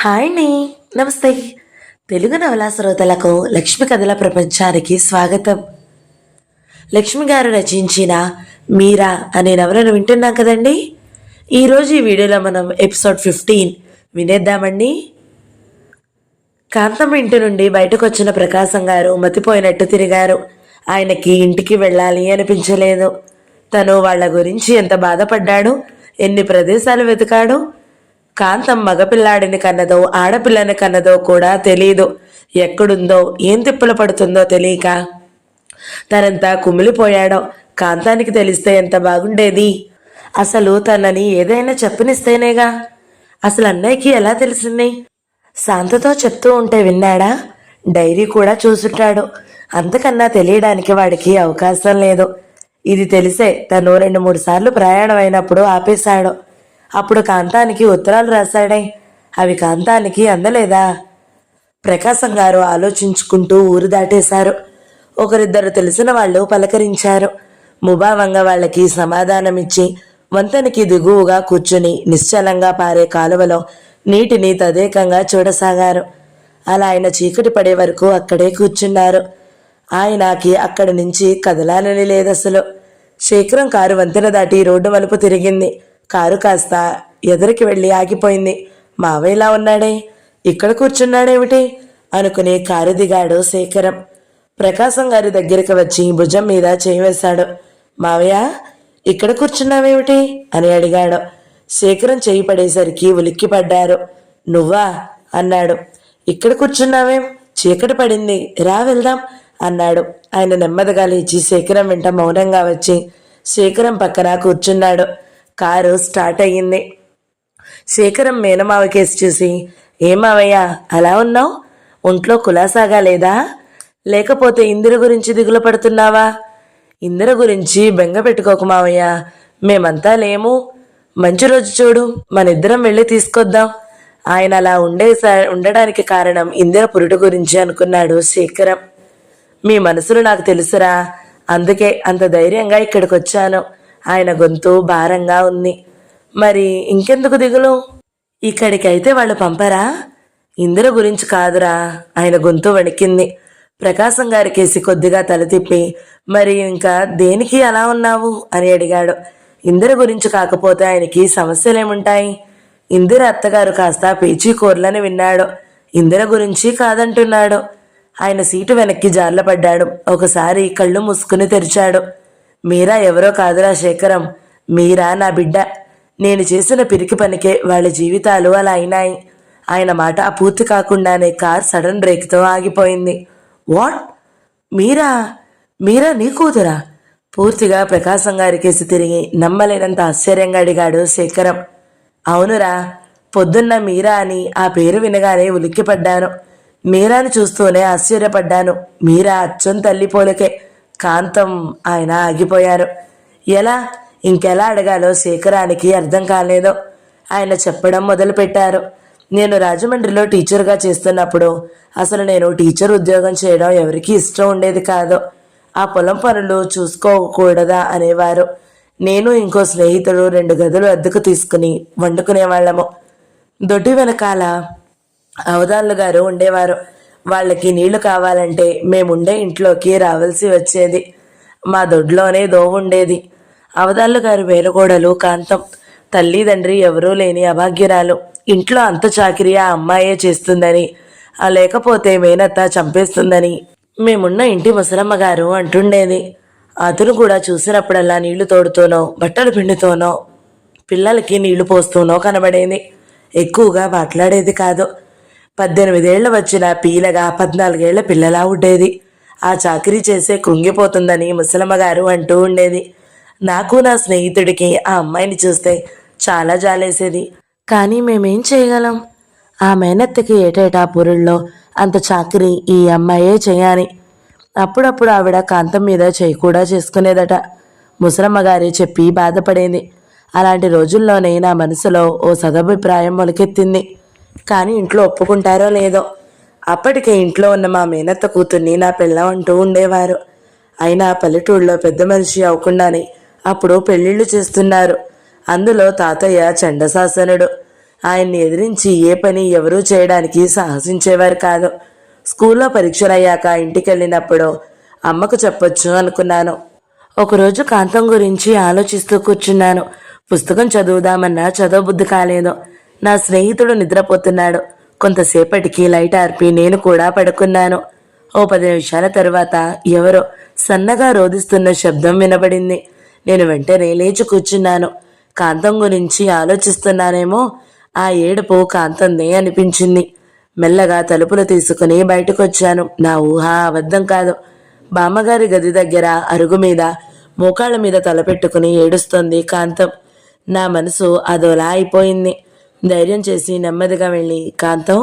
Hi అండి. నమస్తే. తెలుగు నవలా శ్రోతలకు లక్ష్మి కథల ప్రపంచానికి స్వాగతం. లక్ష్మి గారు రచించిన మీరా అనే నవలను వింటున్నాం కదండి. ఈరోజు ఈ వీడియోలో మనం ఎపిసోడ్ 15 వినేద్దామండి. కాంతం ఇంటి నుండి బయటకు వచ్చిన ప్రకాశం గారు మతిపోయినట్టు తిరిగారు. ఆయనకి ఇంటికి వెళ్ళాలి అనిపించలేదు. తను వాళ్ళ గురించి ఎంత బాధపడ్డాడు, ఎన్ని ప్రదేశాలు వెతికాడు. కాంతం మగపిల్లాడిని కన్నదో ఆడపిల్లని కన్నదో కూడా తెలీదు. ఎక్కడుందో ఏం తిప్పలు పడుతుందో తెలియక తనంతా కుమిలిపోయాడో. కాంతానికి తెలిస్తే ఎంత బాగుండేది. అసలు తనని ఏదైనా చెప్పనిస్తేనేగా. అసలు అన్నయ్యకి ఎలా తెలిసింది? శాంతతో చెప్తూ ఉంటే విన్నాడా? డైరీ కూడా చూసుంటాడు. అంతకన్నా తెలియడానికి వాడికి అవకాశం లేదు. ఇది తెలిసే తను 2-3 సార్లు ప్రయాణం అయినప్పుడు ఆపేశాడు. అప్పుడు కాంతానికి ఉత్తరాలు రాశాడే, అవి కాంతానికి అందలేదా? ప్రకాశం గారు ఆలోచించుకుంటూ ఊరు దాటేశారు. ఒకరిద్దరు తెలిసిన వాళ్ళు పలకరించారు. ముభావంగా వాళ్ళకి సమాధానమిచ్చి వంతెనకి దిగువగా కూర్చుని నిశ్చలంగా పారే కాలువలో నీటిని తదేకంగా చూడసాగారు. అలా ఆయన చీకటి పడే వరకు అక్కడే కూర్చున్నారు. ఆయనకి అక్కడి నుంచి కదలాలని లేదసలు. శేఖరం కారు వంతెన దాటి రోడ్డు మలుపు తిరిగింది. కారు కాస్త ఎదురికి వెళ్ళి ఆగిపోయింది. మావయ్యలా ఉన్నాడే, ఇక్కడ కూర్చున్నాడేమిటి అనుకుని కారు దిగాడు శేఖరం. ప్రకాశం గారి దగ్గరికి వచ్చి భుజం మీద చేయి వేశాడు. మావయ్య, ఇక్కడ కూర్చున్నావేమిటి అని అడిగాడు. శేఖరం చేయి పడేసరికి ఉలిక్కిపడ్డారు. నువ్వా అన్నాడు. ఇక్కడ కూర్చున్నావేం? చీకటి పడింది, రా వెళ్దాం అన్నాడు. ఆయన నెమ్మదిగా లేచి శేఖరం వెంట మౌనంగా వచ్చి శేఖరం పక్కన కూర్చున్నాడు. కారు స్టార్ట్ అయ్యింది. శేఖరం మేనమావ కేసు చూసి, ఏమావయ్య అలా ఉన్నావు? ఒంట్లో కులాసాగా లేదా? లేకపోతే ఇందిర గురించి దిగులు పడుతున్నావా? ఇందిర గురించి బెంగ పెట్టుకోకు మావయ్య, మేమంతా లేము. మంచి రోజు చూడు, మనిద్దరం వెళ్ళి తీసుకొద్దాం. ఆయన అలా ఉండడానికి కారణం ఇందిర పురుడు గురించి అనుకున్నాడు శేఖరం. మీ మనసులు నాకు తెలుసురా, అందుకే అంత ధైర్యంగా ఇక్కడికి వచ్చాను. ఆయన గొంతు భారంగా ఉంది. మరి ఇంకెందుకు దిగులు? ఇక్కడికైతే వాళ్ళు పంపరా? ఇందిర గురించి కాదురా. ఆయన గొంతు వణికింది. ప్రకాశం గారి కేసి కొద్దిగా తల తిప్పి, మరి ఇంకా దేనికి అలా ఉన్నావు అని అడిగాడు. ఇందిర గురించి కాకపోతే ఆయనకి సమస్యలేముంటాయి? ఇందిర అత్తగారు కాస్త పేచీకూరలని విన్నాడు. ఇందిర గురించి కాదంటున్నాడు. ఆయన సీటు వెనక్కి జార్లపడ్డాడు. ఒకసారి కళ్ళు మూసుకుని తెరిచాడు. మీరా ఎవరో కాదురా శేఖరం, మీరా నా బిడ్డ. నేను చేసిన పిరికి పనికే వాళ్ళ జీవితాలు అలా అయినాయి. ఆయన మాట పూర్తి కాకుండానే కార్ సడన్ బ్రేక్తో ఆగిపోయింది. వాట్? మీరా? మీరా నీ కూతురా? పూర్తిగా ప్రకాశం గారి కేసి తిరిగి నమ్మలేనంత ఆశ్చర్యంగా అడిగాడు శేఖరం. అవునురా, పొద్దున్న మీరా అని ఆ పేరు వినగానే ఉలిక్కిపడ్డాను. మీరాని చూస్తూనే ఆశ్చర్యపడ్డాను. మీరా అచ్చం తల్లి పోలికే. కాంతం. ఆయన ఆగిపోయారు. ఎలా? ఇంకెలా అడగాలో శేఖరానికి అర్థం కాలేదో. ఆయన చెప్పడం మొదలుపెట్టారు. నేను రాజమండ్రిలో టీచర్గా చేస్తున్నప్పుడు అసలు నేను టీచర్ ఉద్యోగం చేయడం ఎవరికీ ఇష్టం ఉండేది కాదు. ఆ పొలం పనులు చూసుకోకూడదా అనేవారు. నేను ఇంకో స్నేహితుడు 2 గదులు అద్దెకు తీసుకుని వండుకునేవాళ్ళము. దొడ్డి వెనకాల అవధాన్లు గారు ఉండేవారు. వాళ్ళకి నీళ్లు కావాలంటే మేముండే ఇంట్లోకి రావాల్సి వచ్చేది. మా దొడ్లోనే దోవుండేది. అవధాన్లు గారు వేలుకోడలు కాంతం. తల్లిదండ్రి ఎవరూ లేని అభాగ్యురాలు. ఇంట్లో అంత చాకిరీ ఆ అమ్మాయే చేస్తుందని, లేకపోతే మేనత్త చంపేస్తుందని మేమున్న ఇంటి ముసలమ్మ గారు అంటుండేది. అతను కూడా చూసినప్పుడల్లా నీళ్లు తోడుతూనో బట్టలు పిండితోనో పిల్లలకి నీళ్లు పోస్తూనో కనబడేది. ఎక్కువగా మాట్లాడేది కాదు. 18 ఏళ్లు వచ్చిన పీలగా 14 ఏళ్ల పిల్లలా ఉండేది. ఆ చాకరీ చేసే కృంగిపోతుందని ముసలమ్మ గారు అంటూ ఉండేది. నాకు నా స్నేహితుడికి ఆ అమ్మాయిని చూస్తే చాలా జాలేసేది. కానీ మేమేం చేయగలం? ఆ మేనత్తకి ఏటేటా పురుల్లో అంత చాకరీ ఈ అమ్మాయే చేయాలి. అప్పుడప్పుడు ఆవిడ కాంతం మీద చేయి కూడా చేసుకునేదట. ముసలమ్మ గారి చెప్పి బాధపడేది. అలాంటి రోజుల్లోనే నా మనసులో ఓ సదభిప్రాయం మొలకెత్తింది. కానీ ఇంట్లో ఒప్పుకుంటారో లేదో. అప్పటికే ఇంట్లో ఉన్న మా మేనత్త కూతుర్ని నా పెళ్ళం అంటూ ఉండేవారు. అయినా పల్లెటూళ్ళలో పెద్ద మనిషి అవ్వకుండానే అప్పుడు పెళ్ళిళ్ళు చేస్తున్నారు. అందులో తాతయ్య చండశాసనుడు. ఆయన్ని ఎదిరించి ఏ పని ఎవరూ చేయడానికి సాహసించేవారు కాదు. స్కూల్లో పరీక్షలయ్యాక ఇంటికెళ్ళినప్పుడు అమ్మకు చెప్పొచ్చు అనుకున్నాను. ఒకరోజు కాంతం గురించి ఆలోచిస్తూ కూర్చున్నాను. పుస్తకం చదువుదామన్నా చదవబుద్ధి కాలేదు. నా స్నేహితుడు నిద్రపోతున్నాడు. కొంతసేపటికి లైట్ ఆర్పి నేను కూడా పడుకున్నాను. ఓ 10 నిమిషాల తరువాత ఎవరో సన్నగా రోదిస్తున్న శబ్దం వినబడింది. నేను వెంటనే లేచి కూర్చున్నాను. కాంతం గురించి ఆలోచిస్తున్నానేమో. ఆ ఏడుపు కాంతందే అనిపించింది. మెల్లగా తలుపులు తీసుకుని బయటకొచ్చాను. నా ఊహ అబద్ధం కాదు. బామ్మగారి గది దగ్గర అరుగు మీద మోకాళ్ళ మీద తలపెట్టుకుని ఏడుస్తోంది కాంతం. నా మనసు అదోలా అయిపోయింది. ధైర్యం చేసి నెమ్మదిగా వెళ్ళి కాంతం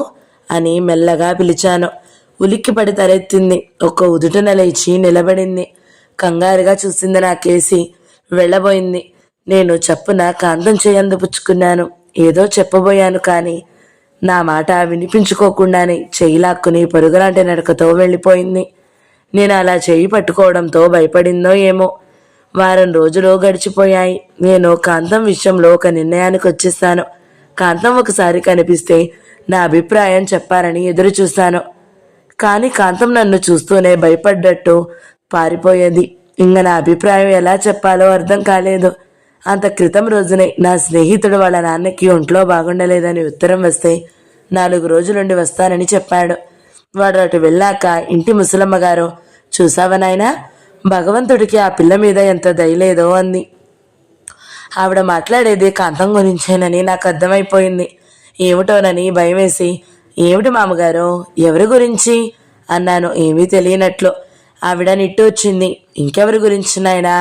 అని మెల్లగా పిలిచాను. ఉలిక్కిపడి తలెత్తింది. ఒక్క ఉదుటన లేచి నిలబడింది. కంగారుగా చూసింది నా కేసి. వెళ్ళబోయింది. నేను చప్పున కాంతం చేయందు పుచ్చుకున్నాను. ఏదో చెప్పబోయాను కానీ నా మాట వినిపించుకోకుండానే చెయ్యి లాక్కుని పరుగులాంటి నడకతో వెళ్ళిపోయింది. నేను అలా చెయ్యి పట్టుకోవడంతో భయపడిందో ఏమో. వారం రోజులు గడిచిపోయాయి. నేను కాంతం విషయంలో ఒక నిర్ణయానికి వచ్చేసాను. కాంతం ఒకసారి కనిపిస్తే నా అభిప్రాయం చెప్పారని ఎదురు చూశాను. కానీ కాంతం నన్ను చూస్తూనే భయపడ్డట్టు పారిపోయేది. ఇంక నా అభిప్రాయం ఎలా చెప్పాలో అర్థం కాలేదు. అంత క్రితం రోజునే నా స్నేహితుడు వాళ్ళ నాన్నకి ఒంట్లో బాగుండలేదని ఉత్తరం వస్తే 4 రోజులుండి వస్తానని చెప్పాడు. వాడు అటు వెళ్ళాక ఇంటి ముసలమ్మగారు, చూసావా నాయనా, భగవంతుడికి ఆ పిల్ల మీద ఎంత దయలేదో అంది. ఆవిడ మాట్లాడేది కాంతం గురించేనని నాకు అర్థమైపోయింది. ఏమిటోనని భయం వేసి, ఏమిటి మామగారు, ఎవరి గురించి అన్నాను ఏమీ తెలియనట్లు. ఆవిడ నిట్టూర్చింది. ఇంకెవరి గురించి నాయనా,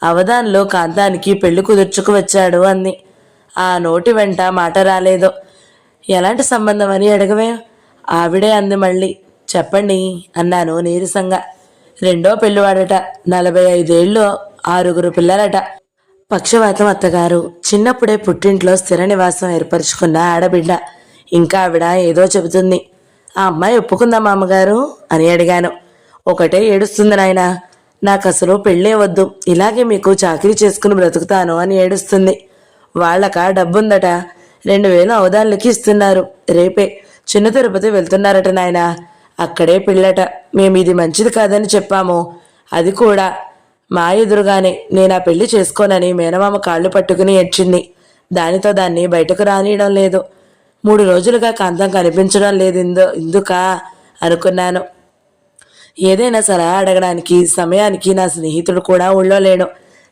అవధాన్లో కాంతానికి పెళ్లి కుదుర్చుకు వచ్చాడు అంది. ఆ నోటి వెంట మాట రాలేదు. ఎలాంటి సంబంధం అని అడగవే, ఆవిడే అంది మళ్ళీ. చెప్పండి అన్నాను నీరసంగా. 2వ పెళ్ళివాడట, 45 ఏళ్ళు, 6 పిల్లలట. పక్షవాతం అత్తగారు, చిన్నప్పుడే పుట్టింట్లో స్థిర నివాసం ఏర్పరచుకున్న ఆడబిడ్డ. ఇంకా ఆవిడ ఏదో చెబుతుంది. ఆ అమ్మాయి ఒప్పుకుందా మామగారు అని అడిగాను. ఒకటే ఏడుస్తుంది నాయనా, నాకు అసలు పెళ్ళే వద్దు, ఇలాగే మీకు చాకరీ చేసుకుని బ్రతుకుతాను అని ఏడుస్తుంది. వాళ్ళక డబ్బుందట, 2000 అవధాన్లకి ఇస్తున్నారు. రేపే చిన్న తిరుపతి వెళ్తున్నారట నాయనా, అక్కడే పెళ్ళట. మేము ఇది మంచిది కాదని చెప్పాము. అది కూడా మా ఎదురుగానే నేను ఆ పెళ్లి చేసుకోనని మేనమామ కాళ్ళు పట్టుకుని ఏడ్చింది. దానితో దాన్ని బయటకు రానియడం లేదు. 3 రోజులుగా కాంతం కనిపించడం లేదు. ఇందుకా అనుకున్నాను. ఏదైనా సలహా అడగడానికి సమయానికి నా స్నేహితుడు కూడా ఊళ్ళో లేడు.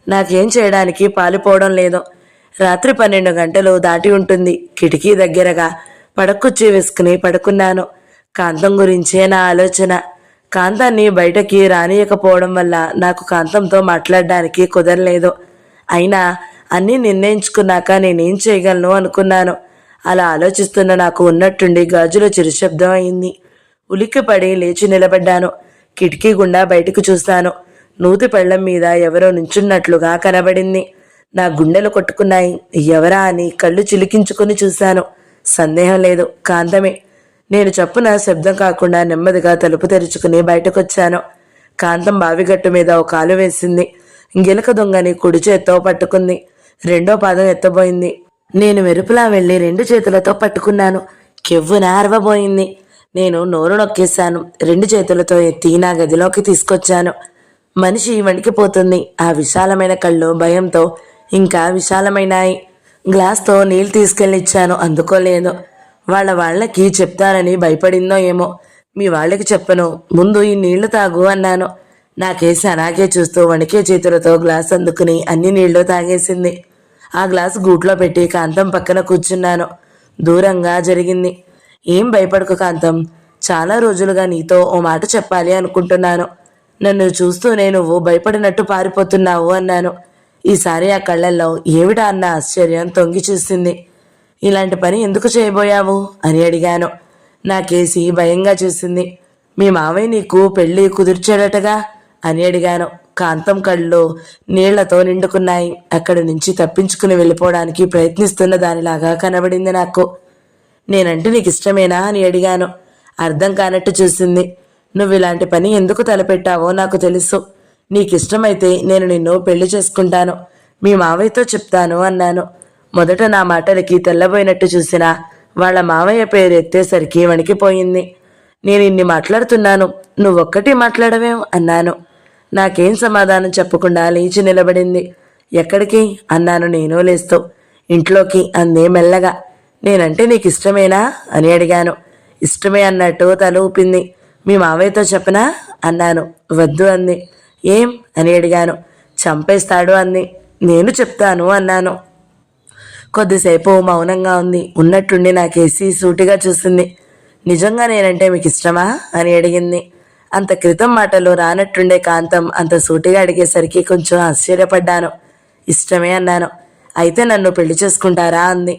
నాకేం చేయడానికి పాలుపోవడం లేదు. రాత్రి 12 గంటలు దాటి ఉంటుంది. కిటికీ దగ్గరగా పడకుర్చీ వేసుకుని పడుకున్నాను. కాంతం గురించే నా ఆలోచన. కాంతాన్ని బయటకి రానియకపోవడం వల్ల నాకు కాంతంతో మాట్లాడడానికి కుదరలేదు. అయినా అన్నీ నిర్ణయించుకున్నాక నేనేం చేయగలను అనుకున్నాను. అలా ఆలోచిస్తున్న నాకు ఉన్నట్టుండి గాజులో చిరుశబ్దం అయింది. ఉలిక్కిపడి లేచి నిలబడ్డాను. కిటికీ గుండా బయటకు చూశాను. నూతి పళ్ళం మీద ఎవరో నించున్నట్లుగా కనబడింది. నా గుండెలు కొట్టుకున్నాయి. ఎవరా అని కళ్ళు చిలికించుకుని చూశాను. సందేహం లేదు, కాంతమే. నేను చప్పున శబ్దం కాకుండా నెమ్మదిగా తలుపు తెరుచుకుని బయటకొచ్చాను. కాంతం బావిగట్టు మీద ఒక కాలు వేసింది. గిలక దొంగని కుడి చేత్తో పట్టుకుంది. 2వ పాదం ఎత్తబోయింది. నేను మెరుపులా వెళ్ళి 2 చేతులతో పట్టుకున్నాను. కెవ్వున అరవబోయింది. నేను నోరు నొక్కేశాను. 2 చేతులతో ఎత్తి నా గదిలోకి తీసుకొచ్చాను. మనిషి వణికిపోతుంది. ఆ విశాలమైన కళ్ళు భయంతో ఇంకా విశాలమైనాయి. గ్లాస్తో నీళ్ళు తీసుకెళ్ళిచ్చాను, అందుకోలేదు. వాళ్ళకి చెప్తానని భయపడిందో ఏమో. మీ వాళ్ళకి చెప్పను, ముందు ఈ నీళ్లు తాగు అన్నాను. నాకేసి అలాగే చూస్తూ వణికే చేతులతో గ్లాస్ అందుకుని అన్ని నీళ్లు తాగేసింది. ఆ గ్లాసు గూట్లో పెట్టి కాంతం పక్కన కూర్చున్నాను. దూరంగా జరిగింది. ఏం భయపడకు కాంతం, చాలా రోజులుగా నీతో ఓ మాట చెప్పాలి అనుకుంటున్నాను. నన్ను చూస్తూనే నువ్వు భయపడినట్టు పారిపోతున్నావు అన్నాను. ఈసారి ఆ కళ్ళల్లో ఏమిటా అన్న ఆశ్చర్యం తొంగి చూసింది. ఇలాంటి పని ఎందుకు చేయబోయావు అని అడిగాను. నాకేసి భయంగా చూసింది. మీ మావయ్య నీకు పెళ్లి కుదిర్చాడటగా అని అడిగాను. కాంతం కళ్ళు నీళ్లతో నిండుకున్నాయి. అక్కడి నుంచి తప్పించుకుని వెళ్ళిపోవడానికి ప్రయత్నిస్తున్న దానిలాగా కనబడింది నాకు. నేనంటే నీకు ఇష్టమేనా అని అడిగాను. అర్థం కానట్టు చూసింది. నువ్వు ఇలాంటి పని ఎందుకు తలపెట్టావో నాకు తెలుసు. నీకిష్టమైతే నేను నిన్ను పెళ్లి చేసుకుంటాను, మీ మావయ్యతో చెప్తాను అన్నాను. మొదట నా మాటలకి తెల్లబోయినట్టు చూసినా వాళ్ళ మావయ్య పేరు ఎత్తేసరికి వణికిపోయింది. నేను ఇన్ని మాట్లాడుతున్నాను, నువ్వొక్కటి మాట్లాడవేం అన్నాను. నాకేం సమాధానం చెప్పకుండా లేచి నిలబడింది. ఎక్కడికి అన్నాను నేను లేస్తూ. ఇంట్లోకి అందే మెల్లగా. నేనంటే నీకు ఇష్టమేనా అని అడిగాను. ఇష్టమే అన్నట్టు తల ఊపింది. మీ మావయ్యతో చెప్పనా అన్నాను. వద్దు అంది. ఏం అని అడిగాను. చంపేస్తాడు అంది. నేను చెప్తాను అన్నాను. కొద్దిసేపు మౌనంగా ఉంది. ఉన్నట్టుండి నాకేసి సూటిగా చూసింది. నిజంగా నేనంటే మీకు ఇష్టమా అని అడిగింది. అంత క్రితం మాటలు రానట్టుండే కాంతం అంత సూటిగా అడిగేసరికి కొంచెం ఆశ్చర్యపడ్డాను. ఇష్టమే అన్నాను. అయితే నన్ను పెళ్లి చేసుకుంటారా అంది.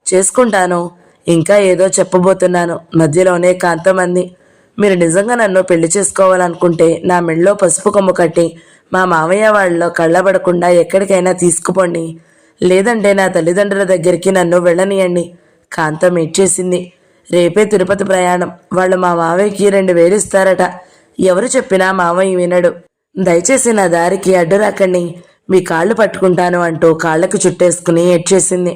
చేసుకుంటాను. ఇంకా ఏదో చెప్పబోతున్నాను. మధ్యలోనే కాంతం అంది. మీరు నిజంగా నన్ను పెళ్లి చేసుకోవాలనుకుంటే నా మెళ్ళో పసుపు కొమ్ము కట్టి మా మామయ్య వాళ్ళలో కళ్ళబడకుండా ఎక్కడికైనా తీసుకుపోండి. లేదంటే నా తల్లిదండ్రుల దగ్గరికి నన్ను వెళ్ళనియండి. కాంతం ఏడ్చేసింది. రేపే తిరుపతి ప్రయాణం. వాళ్ళు మా మావయ్యకి 2,000 ఇస్తారట. ఎవరు చెప్పినా మావయ్య వినడు. దయచేసి నా దారికి అడ్డు రాకండి, మీ కాళ్ళు పట్టుకుంటాను అంటూ కాళ్ళకు చుట్టేసుకుని ఏడ్చేసింది.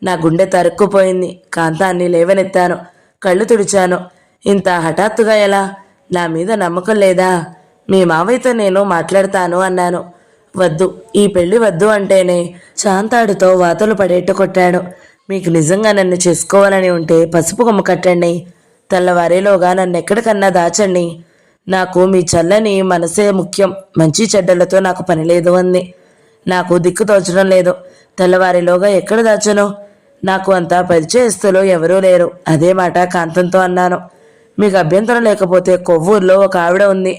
నా గుండె తరుక్కుపోయింది. కాంతాన్ని లేవనెత్తాను. కళ్ళు తుడిచాను. ఇంత హఠాత్తుగా ఎలా? నా మీద నమ్మకం లేదా? మీ మావయ్యతో నేను మాట్లాడతాను అన్నాను. వద్దు, ఈ పెళ్లి వద్దు అంటేనే శాంతాడుతో వాతలు పడేట్టు కొట్టాడు. మీకు నిజంగా నన్ను చేసుకోవాలని ఉంటే పసుపు కొమ్ము కట్టండి. తెల్లవారేలోగా నన్ను ఎక్కడికన్నా దాచండి. నాకు మీ చల్లని మనసే ముఖ్యం. మంచి చెడ్డలతో నాకు పని లేదు అంది. నాకు దిక్కు తోచడం లేదు. తెల్లవారిలోగా ఎక్కడ దాచను? నాకు అంత పరిచయస్తులు ఎవరూ లేరు. అదే మాట కాంతంతో అన్నాను. మీకు అభ్యంతరం లేకపోతే కొవ్వూరులో ఒక ఆవిడ ఉంది.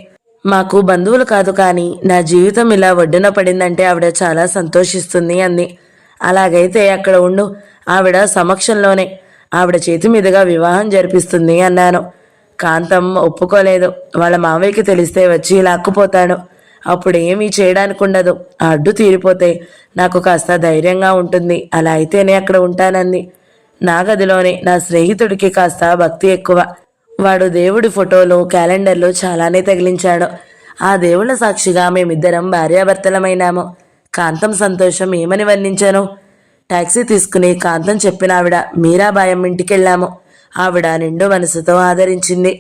మాకు బంధువులు కాదు, కానీ నా జీవితం ఇలా ఒడ్డున పడిందంటే ఆవిడ చాలా సంతోషిస్తుంది అంది. అలాగైతే అక్కడ ఉండు. ఆవిడ సమక్షంలోనే ఆవిడ చేతి మీదుగా వివాహం జరిపిస్తుంది అన్నాను. కాంతం ఒప్పుకోలేదు. వాళ్ళ మావయ్యకి తెలిస్తే వచ్చి లాక్కుపోతాడు. అప్పుడు ఏమీ చేయడానికి ఉండదు. ఆ అడ్డు తీరిపోతే నాకు కాస్త ధైర్యంగా ఉంటుంది. అలా అయితేనే అక్కడ ఉంటానంది. నా గదిలోనే నా స్నేహితుడికి కాస్త భక్తి ఎక్కువ. వాడు దేవుడి ఫోటోలు, క్యాలెండర్లు చాలానే తగిలించాడు. ఆ దేవుళ్ళ సాక్షిగా మేమిద్దరం భార్యాభర్తలమైనాము. కాంతం సంతోషం ఏమని వర్ణించాను. టాక్సీ తీసుకుని కాంతం చెప్పిన ఆవిడ మీరాబాయమ్మ ఇంటికెళ్ళాము. ఆవిడ నిండు మనసుతో ఆదరించింది.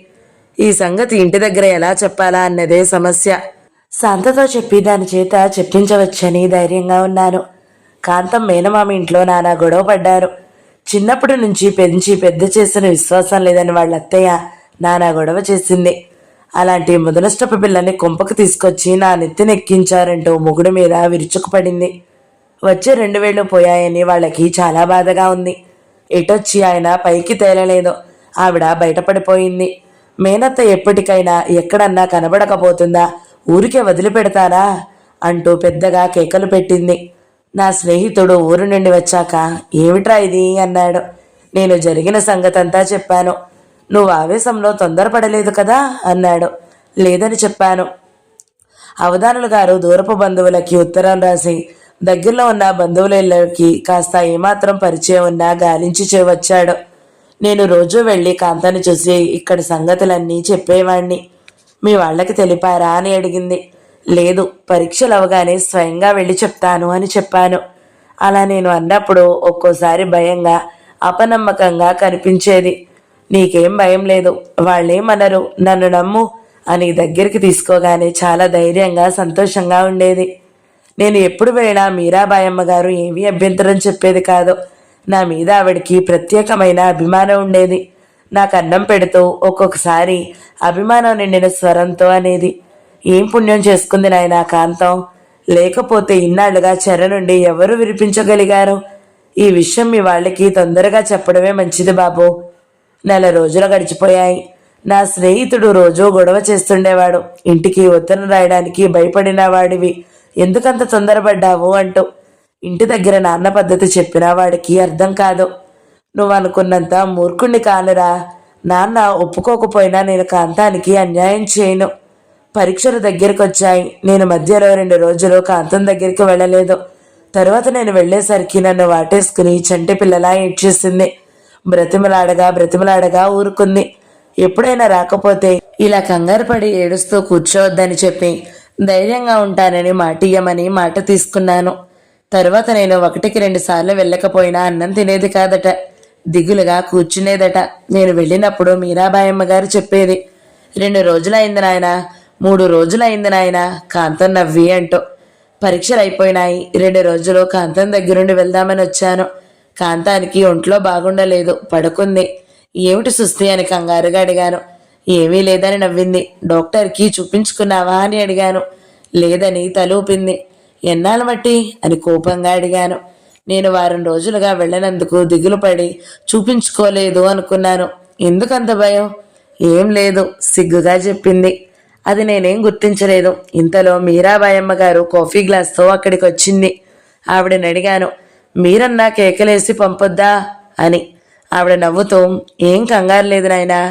ఈ సంగతి ఇంటి దగ్గర ఎలా చెప్పాలా అన్నదే సమస్య. శాంతతో చెప్పి దాని చేత చెప్పించవచ్చని ధైర్యంగా ఉన్నాను. కాంతం మేనమామ ఇంట్లో నానా గొడవ పడ్డారు. చిన్నప్పటి నుంచి పెంచి పెద్ద చేసిన విశ్వాసం లేదని వాళ్ళ అత్తయ్య నానా గొడవ చేసింది. అలాంటి ముదనష్టపు పిల్లని కొంపకు తీసుకొచ్చి నా నెత్తినెక్కించారంటూ మొగుడు మీద విరుచుకుపడింది. వచ్చే 2,000 పోయాయని వాళ్ళకి చాలా బాధగా ఉంది. ఎటొచ్చి ఆయన పైకి తేలలేదు. ఆవిడ బయటపడిపోయింది. మేనత్త ఎప్పటికైనా ఎక్కడన్నా కనబడకపోతుందా? ఊరికే వదిలిపెడతారా అంటూ పెద్దగా కేకలు పెట్టింది. నా స్నేహితుడు ఊరు నుండి వచ్చాక ఏమిట్రా ఇది అన్నాడు. నేను జరిగిన సంగతంతా చెప్పాను. నువ్వు ఆవేశంలో తొందరపడలేదు కదా అన్నాడు. లేదని చెప్పాను. అవధానులు గారు దూరపు బంధువులకి ఉత్తరం రాసి దగ్గరలో ఉన్న బంధువులకి కాస్త ఏమాత్రం పరిచయం ఉన్నా గాలించి వచ్చాడు. నేను రోజూ వెళ్ళి కాంతాన్ని చూసి ఇక్కడి సంగతులన్నీ చెప్పేవాణ్ణి. మీ వాళ్ళకి తెలిపారా అని అడిగింది. లేదు, పరీక్షలు అవగానే స్వయంగా వెళ్ళి చెప్తాను అని చెప్పాను. అలా నేను అన్నప్పుడు ఒక్కోసారి భయంగా, అపనమ్మకంగా కనిపించేది. నీకేం భయం లేదు, వాళ్ళేమనరు, నన్ను నమ్ము అని దగ్గరికి తీసుకోగానే చాలా ధైర్యంగా, సంతోషంగా ఉండేది. నేను ఎప్పుడు వెళ్ళినా మీరాబాయమ్మ గారు ఏమీ అభ్యంతరం చెప్పేది కాదు. నా మీద ఆవిడికి ప్రత్యేకమైన అభిమానం ఉండేది. నాకు అన్నం పెడుతూ ఒక్కొక్కసారి అభిమానం నిండిన స్వరంతో అనేది, ఏం పుణ్యం చేసుకుంది నాయనా కాంతం, లేకపోతే ఇన్నాళ్లుగా చెర నుండి ఎవరు విరిపించగలిగారు? ఈ విషయం మీ వాళ్ళకి తొందరగా చెప్పడమే మంచిది బాబు. 4 రోజులు గడిచిపోయాయి. నా స్నేహితుడు రోజూ గొడవ చేస్తుండేవాడు. ఇంటికి ఉత్తరం రాయడానికి భయపడిన వాడివి, ఎందుకంత తొందరపడ్డావు అంటూ. ఇంటి దగ్గర నాన్న పద్ధతి చెప్పినా వాడికి అర్థం కాదు. నువ్వు అనుకున్నంత మూర్ఖుణ్ణి కానురా. నాన్న ఒప్పుకోకపోయినా నేను కాంతానికి అన్యాయం చేయను. పరీక్షలు దగ్గరికి వచ్చాయి. నేను మధ్యలో 2 రోజులు కాంతం దగ్గరికి వెళ్ళలేదు. తర్వాత నేను వెళ్ళేసరికి నన్ను వాటేసుకుని చంటి పిల్లలా ఏడ్చేసింది. బ్రతిమలాడగా ఊరుకుంది. ఎప్పుడైనా రాకపోతే ఇలా కంగారు పడి ఏడుస్తూ కూర్చోవద్దని చెప్పి ధైర్యంగా ఉంటానని మాటియ్యమని మాట తీసుకున్నాను. తరువాత నేను 1-2 సార్లు వెళ్ళకపోయినా అన్నం తినేది కాదట. దిగులుగా కూర్చునేదట. నేను వెళ్ళినప్పుడు మీరాబాయమ్మ గారు చెప్పేది, 2 రోజులైంది నాయన, 3 రోజులైంది నాయన కాంతం నవ్వి అంటూ. పరీక్షలు అయిపోయినాయి. 2 రోజులు కాంతం దగ్గరుండి వెళ్దామని వచ్చాను. కాంతానికి ఒంట్లో బాగుండలేదు, పడుకుంది. ఏమిటి సుస్థి అని కంగారుగా అడిగాను. ఏమీ లేదని నవ్వింది. డాక్టర్కి చూపించుకున్నావా అని అడిగాను. లేదని తలూపింది. ఎన్నాళ్ళ మట్టి అని కోపంగా అడిగాను. నేను వారం రోజులుగా వెళ్ళనందుకు దిగులు పడి చూపించుకోలేదు అనుకున్నాను. ఎందుకంత భయం? ఏం లేదు, సిగ్గుగా చెప్పింది. అది నేనేం గుర్తించలేదు. ఇంతలో మీరాబాయమ్మ గారు కాఫీ గ్లాస్తో అక్కడికి వచ్చింది. ఆవిడని అడిగాను, మీరన్నా కేకలేసి పంపొద్దా అని. ఆవిడ నవ్వుతూ, ఏం కంగారు లేదు నాయనా,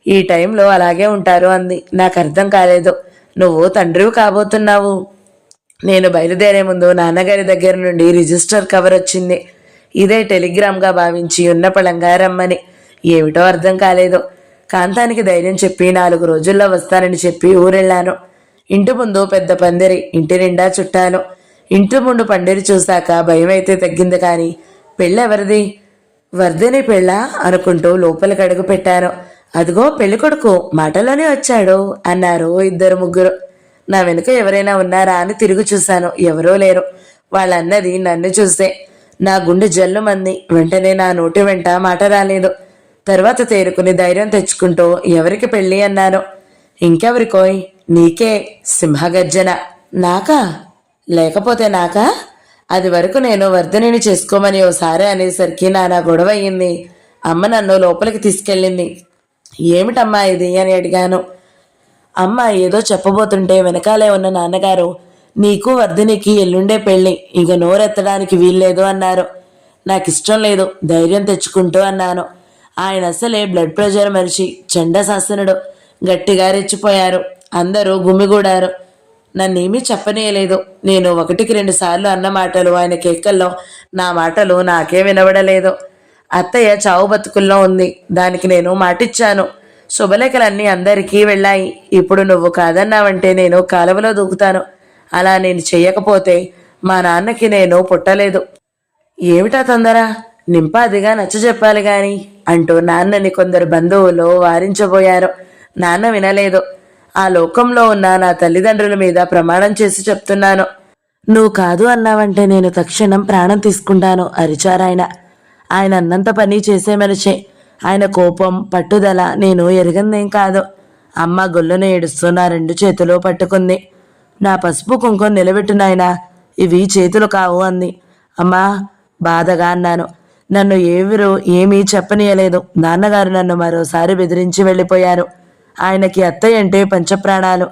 ఈ టైంలో అలాగే ఉంటారు అంది. నాకు అర్థం కాలేదు. నువ్వు తండ్రివి కాబోతున్నావు. నేను బయలుదేరే ముందు నాన్నగారి దగ్గర నుండి రిజిస్టర్ కవర్ వచ్చింది. ఇదే టెలిగ్రామ్గా భావించి ఉన్న పళంగా రమ్మని. ఏమిటో అర్థం కాలేదు. కాంతానికి ధైర్యం చెప్పి 4 రోజుల్లో వస్తానని చెప్పి ఊరెళ్ళాను. ఇంటి ముందు పెద్ద పందిరి, ఇంటి నిండా చుట్టాలు. ఇంటి ముందు పందిరి చూశాక భయం అయితే తగ్గింది. కానీ పెళ్ళెవరిది? వర్ధిని పెళ్ళా అనుకుంటూ లోపలికి అడుగు పెట్టాను. అదిగో పెళ్ళికొడుకు మాటలోనే వచ్చాడు అన్నారు 2-3. నా వెనుక ఎవరైనా ఉన్నారా అని తిరిగి చూశాను. ఎవరూ లేరు. వాళ్ళన్నది నన్ను చూస్తే. నా గుండె జల్లుమంది. వెంటనే నా నోటి వెంట మాట రాలేదు. తర్వాత తేరుకుని ధైర్యం తెచ్చుకుంటూ, ఎవరికి పెళ్ళి అన్నాను. ఇంకెవరికోయ్? నీకే సింహగర్జన. నాకా? లేకపోతే నాకా? అది వరకు నేను వర్ధనిని చేసుకోమని ఓసారి అనేసరికి నానా గొడవ అయ్యింది. అమ్మ నన్ను లోపలికి తీసుకెళ్ళింది. ఏమిటమ్మా ఇది అని అడిగాను. అమ్మ ఏదో చెప్పబోతుంటే వెనకాలే ఉన్న నాన్నగారు, నీకు వర్ధినికి ఎల్లుండే పెళ్ళి, ఇక నోరెత్తడానికి వీల్లేదు అన్నారు. నాకు ఇష్టం లేదు, ధైర్యం తెచ్చుకుంటూ అన్నాను. ఆయన అసలే బ్లడ్ ప్రెషర్ మరిచి చండశాసనుడు. గట్టిగా రెచ్చిపోయారు. అందరూ గుమిగూడారు. నన్నేమీ చెప్పనీయలేదు. నేను 1-2 సార్లు అన్న మాటలు ఆయన కేకల్లో, నా మాటలు నాకే వినబడలేదు. అత్తయ్య చావు బతుకుల్లో ఉంది. దానికి నేను మాటిచ్చాను. శుభలేఖలన్నీ అందరికీ వెళ్ళాయి. ఇప్పుడు నువ్వు కాదన్నావంటే నేను కాలువలో దూకుతాను. అలా నేను చెయ్యకపోతే మా నాన్నకి నేను పుట్టలేదు. ఏమిటా తొందర? నింపాదిగా నచ్చ చెప్పాలి గాని అంటూ నాన్నని కొందరు బంధువులు వారించబోయారు. నాన్న వినలేదు. ఆ లోకంలో ఉన్న నా తల్లిదండ్రుల మీద ప్రమాణం చేసి చెప్తున్నాను. నువ్వు కాదు అన్నావంటే నేను తక్షణం ప్రాణం తీసుకుంటాను అరిచారాయన. ఆయన అన్నంత పని చేసే మనిషే. ఆయన కోపం, పట్టుదల నేను ఎరగందేం కాదు. అమ్మ గొల్లును ఏడుస్తూ నా 2 చేతులు పట్టుకుంది. నా పసుపు కుంకుమ నిలబెట్టు నాయనా, ఇవి చేతులు కావు అంది. అమ్మా బాధగా అన్నాను. నన్ను ఎవరు ఏమీ చెప్పనీయలేదు. నాన్నగారు నన్ను మరోసారి బెదిరించి వెళ్ళిపోయారు. ఆయనకి అత్తయ్య అంటే పంచప్రాణాలు.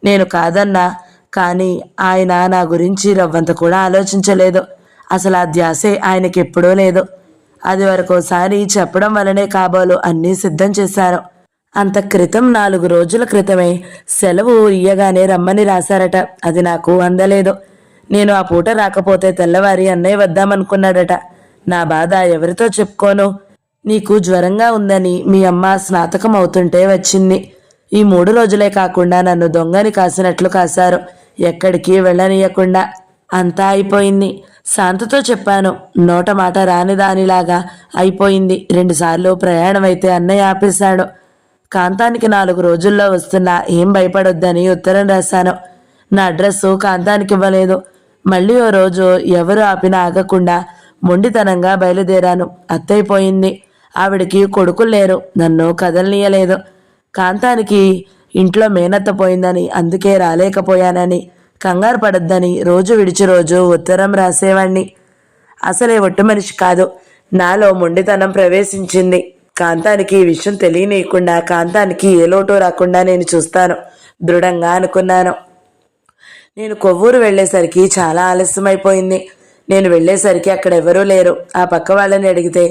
నేను కాదన్నా, కానీ ఆయన నా గురించి రవ్వంత కూడా ఆలోచించలేదు. అసలు ఆ ధ్యాసే ఆయనకి ఎప్పుడూ లేదు. అది వరకోసారి చెప్పడం వలనే కాబోలు అన్నీ సిద్ధం చేశారు. అంత క్రితం 4 రోజుల క్రితమే సెలవు ఇయ్యగానే రమ్మని రాశారట. అది నాకు అందలేదు. నేను ఆ పూట రాకపోతే తెల్లవారి అన్నయ్య వద్దామనుకున్నాడట. నా బాధ ఎవరితో చెప్పుకోను. నీకు జ్వరంగా ఉందని మీ అమ్మ స్నాతకం అవుతుంటే వచ్చింది. ఈ 3 రోజులే కాకుండా నన్ను దొంగని కాసినట్లు కాశారు. ఎక్కడికి వెళ్ళనీయకుండా. అంతా అయిపోయింది. శాంతతో చెప్పాను. నోట మాట రాని దానిలాగా అయిపోయింది. 2 సార్లు ప్రయాణం అయితే అన్నయ్య ఆపేశాడు. కాంతానికి 4 రోజుల్లో వస్తున్నా, ఏం భయపడొద్దని ఉత్తరం రాశాను. నా అడ్రస్సు కాంతానికి ఇవ్వలేదు. మళ్ళీ ఓ రోజు ఎవరు ఆపినా ఆగకుండా మొండితనంగా బయలుదేరాను. అత్తైపోయింది. ఆవిడికి కొడుకులు లేరు. నన్ను కదలనీయలేదు. కాంతానికి ఇంట్లో మేనత్త పోయిందని, అందుకే రాలేకపోయానని, కంగారు పడొద్దని రోజు విడిచి రోజు ఉత్తరం రాసేవాణ్ణి. అసలే ఒట్టు మనిషి కాదు. నాలో మొండితనం ప్రవేశించింది. కాంతానికి ఈ విషయం తెలియనీయకుండా, కాంతానికి ఏ లోటు రాకుండా నేను చూస్తాను దృఢంగా అనుకున్నాను. నేను కొవ్వూరు వెళ్ళేసరికి చాలా ఆలస్యమైపోయింది. నేను వెళ్ళేసరికి అక్కడ ఎవరూ లేరు. ఆ పక్క వాళ్ళని అడిగితే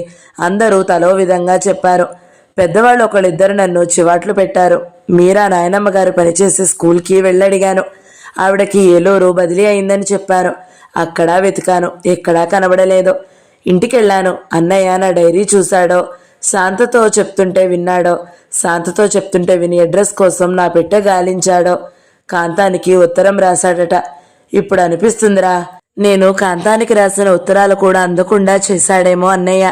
అందరూ తలో విధంగా చెప్పారు. పెద్దవాళ్ళు 1-2 నన్ను చివాట్లు పెట్టారు. మీరా నాయనమ్మ గారు పనిచేసే స్కూల్కి వెళ్ళడిగాను. ఆవిడకి ఏలూరు బదిలీ అయిందని చెప్పారు. అక్కడా వెతికాను, ఎక్కడా కనబడలేదు. ఇంటికెళ్ళాను. అన్నయ్య నా డైరీ చూశాడో, శాంతతో చెప్తుంటే విన్నాడో, శాంతతో చెప్తుంటే విని అడ్రస్ కోసం నా పెట్టె గాలించాడో, కాంతానికి ఉత్తరం రాశాడట. ఇప్పుడు అనిపిస్తుందిరా, నేను కాంతానికి రాసిన ఉత్తరాలు కూడా అందకుండా చేశాడేమో అన్నయ్య.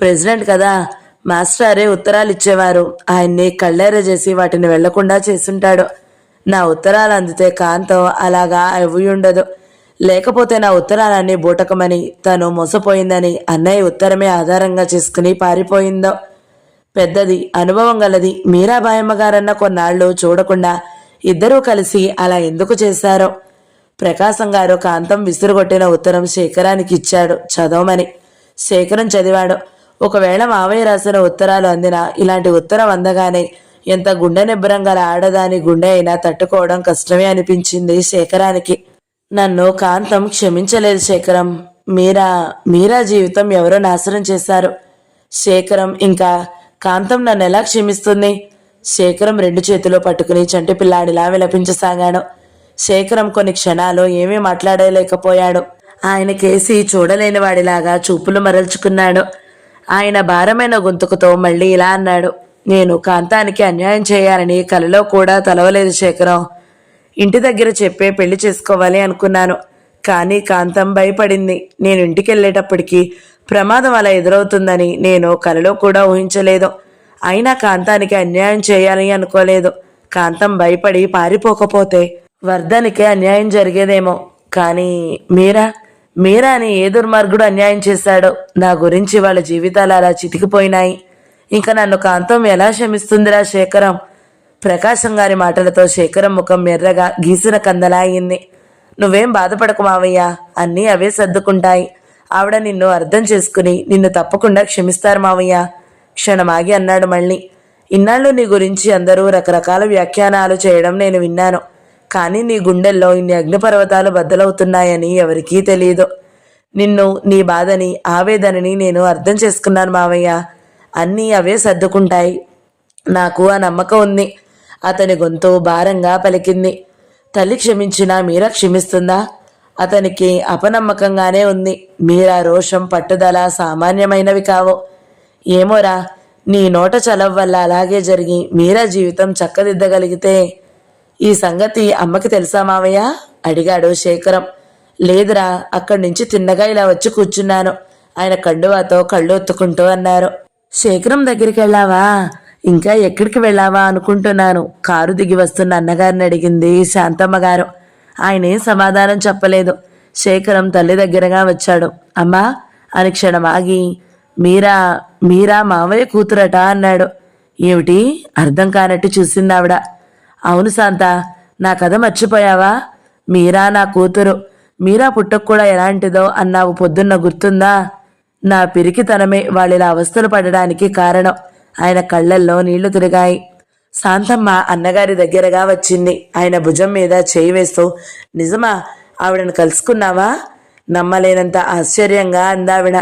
ప్రెసిడెంట్ కదా, మాస్టరే ఉత్తరాలు ఇచ్చేవారు. ఆయన్ని కళ్ళెర చేసి వాటిని వెళ్లకుండా చేసుంటాడు. నా ఉత్తరాలు అందితే కాంతం అలాగా అవి ఉండదు. లేకపోతే నా ఉత్తరాలన్నీ బూటకమని, తను మోసపోయిందని అన్నయ్య ఉత్తరమే ఆధారంగా చేసుకుని పారిపోయిందో. పెద్దది, అనుభవం గలది మీరాబాయమ్మ గారన్న కొన్నాళ్ళు చూడకుండా ఇద్దరూ కలిసి అలా ఎందుకు చేశారో. ప్రకాశం గారు కాంతం విసురుగొట్టిన ఉత్తరం శేఖరానికి ఇచ్చాడు చదవమని. శేఖరం చదివాడు. ఒకవేళ మావయ్య రాసిన ఉత్తరాలు అందినా ఇలాంటి ఉత్తరం అందగానే ఎంత గుండె నిబ్బరం గల ఆడదాని గుండె అయినా తట్టుకోవడం కష్టమే అనిపించింది శేఖరానికి. నన్ను కాంతం క్షమించలేదు శేఖరం. మీరా జీవితం ఎవరో నాశనం చేశారు. శేఖరం ఇంకా కాంతం నన్ను ఎలా క్షమిస్తుంది? శేఖరం రెండు చేతులు పట్టుకుని చంటి పిల్లాడిలా విలపించసాగాడు. శేఖరం కొన్ని క్షణాలు ఏమీ మాట్లాడలేకపోయాడు. ఆయన కేసి చూడలేని వాడిలాగా చూపులు మరల్చుకున్నాడు. ఆయన భారమైన గొంతుకుతో మళ్ళీ ఇలా అన్నాడు. నేను కాంతానికి అన్యాయం చేయాలని కలలో కూడా తలవలేదు శేఖరం. ఇంటి దగ్గర చెప్పే పెళ్లి చేసుకోవాలి అనుకున్నాను. కానీ కాంతం భయపడింది. నేను ఇంటికి వెళ్ళేటప్పటికి ప్రమాదం అలా ఎదురవుతుందని నేను కలలో కూడా ఊహించలేదు. అయినా కాంతానికి అన్యాయం చేయాలి అనుకోలేదు. కాంతం భయపడి పారిపోకపోతే వర్ధనికి అన్యాయం జరిగేదేమో. కానీ మీరా అని ఏ దుర్మార్గుడు అన్యాయం చేశాడో. నా గురించి వాళ్ళ జీవితాలు అలా చితికిపోయినాయి. ఇంకా నన్ను కాంతం ఎలా క్షమిస్తుందిరా శేఖరం? ప్రకాశం గారి మాటలతో శేఖరం ముఖం ఎర్రగా గీసిన కందలా అయింది. నువ్వేం బాధపడకు మావయ్య, అన్నీ అవే సర్దుకుంటాయి. ఆవిడ నిన్ను అర్థం చేసుకుని నిన్ను తప్పకుండా క్షమిస్తారు మావయ్య. క్షణమాగి అన్నాడు మళ్ళీ. ఇన్నాళ్ళు నీ గురించి అందరూ రకరకాల వ్యాఖ్యానాలు చేయడం నేను విన్నాను. కానీ నీ గుండెల్లో ఇన్ని అగ్నిపర్వతాలు బద్దలవుతున్నాయని ఎవరికీ తెలియదు. నిన్ను, నీ బాధని, ఆవేదనని నేను అర్థం చేసుకున్నాను మావయ్య. అన్నీ అవే సర్దుకుంటాయి. నాకు ఆ నమ్మకం ఉంది. అతని గొంతు భారంగా పలికింది. తల్లి క్షమించినా మీరా క్షమిస్తుందా? అతనికి అపనమ్మకంగానే ఉంది. మీరా రోషం, పట్టుదల సామాన్యమైనవి కావు. ఏమోరా, నీ నోట చలవ వల్ల అలాగే జరిగి మీరా జీవితం చక్కదిద్దగలిగితే. ఈ సంగతి అమ్మకి తెలుసా మావయ్య? అడిగాడు శేఖరం. లేదురా, అక్కడి నుంచి తిన్నగా ఇలా వచ్చి కూర్చున్నాను. ఆయన కండువాతో కళ్ళు ఒత్తుకుంటూ అన్నారు. శేఖరం దగ్గరికి వెళ్ళావా? ఇంకా ఎక్కడికి వెళ్ళావా అనుకుంటున్నాను. కారు దిగి వస్తున్న అన్నగారిని అడిగింది శాంతమ్మ గారు. ఆయనేం సమాధానం చెప్పలేదు. శేఖరం తల్లి దగ్గరగా వచ్చాడు. అమ్మా అని క్షణం ఆగి, మీరా మావయ్య కూతురట అన్నాడు. ఏమిటి? అర్థం కానట్టు చూసింది ఆవిడ. అవును శాంత, నా కథ మర్చిపోయావా? మీరా నా కూతురు. మీరా పుట్టకు కూడా ఎలాంటిదో అన్నావు పొద్దున్న గుర్తుందా? నా పిరికితనమే వాళ్ళిలా అవస్థలు పడడానికి కారణం. ఆయన కళ్ళల్లో నీళ్లు తిరిగాయి. శాంతమ్మ అన్నగారి దగ్గరగా వచ్చింది. ఆయన భుజం మీద చేయి వేస్తూ, నిజమా? ఆవిడను కలుసుకున్నావా? నమ్మలేనంత ఆశ్చర్యంగా అందావిడ.